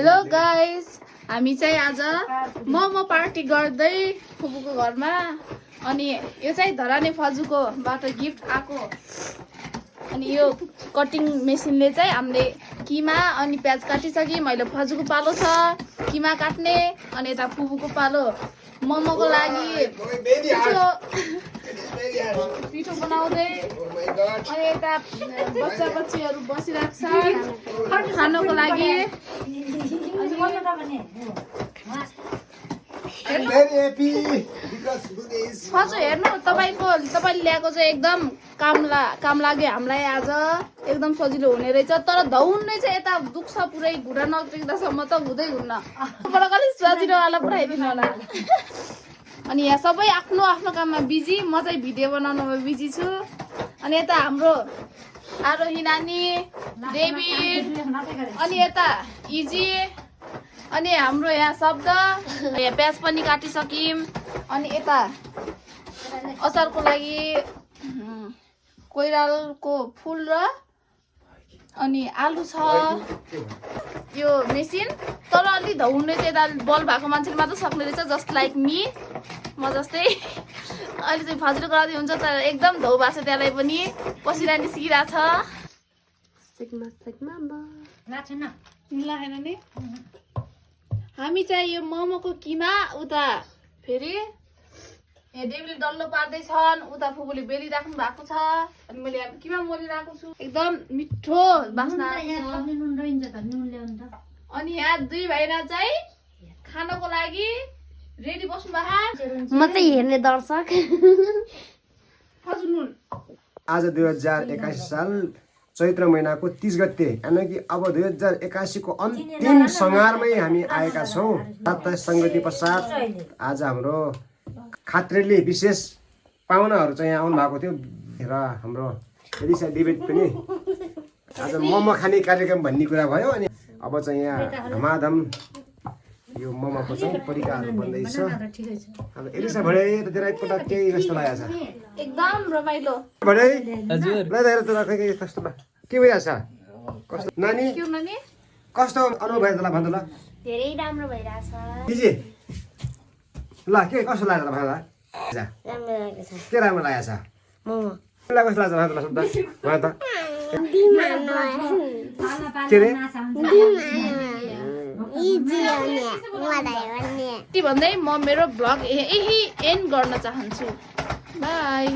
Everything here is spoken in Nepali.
हेलो गाइस, हामी चाहिँ आज मोमो पार्टी गर्दै फुपूको घरमा। अनि यो चाहिँ धराने फजुकोबाट गिफ्ट आएको। अनि यो कटिङ मेसिनले चाहिँ हामीले किमा अनि प्याज काटिसके। मैले फजुको पालो छ किमा काट्ने, अनि यता फुपूको पालो मोमोको लागि पिठो बनाउँदै। अनि यता बच्चा बच्चीहरू बसिरहेको छ खानको लागि। फजु हेर्नु, तपाईँले ल्याएको चाहिँ एकदम काम लाग्यो हामीलाई। आज एकदम सजिलो हुने रहेछ, तर धौन्ने चाहिँ यता दुख्छ पुरै। घुँडा नटेक्दासम्म त हुँदै हुन्न। अलिक सजिलोवाला पठाइदिनु होला। अनि यहाँ सबै आफ्नो आफ्नो काममा बिजी, म चाहिँ भिडियो बनाउनुमा बिजी छु। अनि यता हाम्रो आरोही नानी, डेभिड, अनि यता इजी, अनि हाम्रो यहाँ शब्द, यहाँ प्याज पनि काटिसक्यौँ। अनि यता अचारको लागि कोइरालको फुल र अनि आलु छ। यो मेसिन तर अलि धौने चाहिँ यता बल भएको मान्छेले मात्र सक्ने रहेछ, जस्ट लाइक मी, म जस्तै। अहिले चाहिँ फजिलो गराउँदै हुन्छ, तर एकदम धौ भएको छ। त्यसलाई पनि पसिरा निस्किरहेछ। नि हामी चाहिँ यो मोमोको किमा उता फेरि डेब्ले डल्लो पार्दैछन्, उता फुपूले बेलिराख्नु भएको छ। अनि मैले यहाँ किमा मोलिरहेको छु, एकदम मिठो बास्ना। अनि यहाँ दुई भाइना चाहिँ खानको लागि रेडी बस्नु भएको। म चाहिँ हेर्ने दर्शक। आज 2081 साल चैत्र महिनाको 30 गते, यानि कि अब 2081 को अन्तिम संहारमै हामी आएका छौँ। 27 सङ्गति पश्चात आज हाम्रो खात्रेले विशेष पाहुनाहरू चाहिँ यहाँ आउनु भएको थियो र हाम्रो एलिसा डेभिड पनि आज मोमो खाने कार्यक्रम भन्ने कुरा भयो। अनि अब चाहिँ यहाँ धमाधम यो मोमोको चाहिँ परिकारहरू बन्दैछ। अब एलिसा भरे त तेरा एकपल्ट केही कस्तो लागेको छ? एकदम रमाइलो भरे हजुर। ल हेर त राखेको कस्तो के भइरहेछ? कस्तो नानी कस्तो अनुभव भयो तँलाई? भन्छ ल। धेरै राम्रो भइरहेछ। दिदी ल के कस्तो लाग्यो त भाइ? राम्रो लागेको छ। के राम्रो लागेको छ? मोमो मलाई कस्तो लाग्छ भाइ? सोध्दा भन त। के रे भन्दै म मेरो भ्लग यही एन्ड गर्न चाहन्छु। बाई।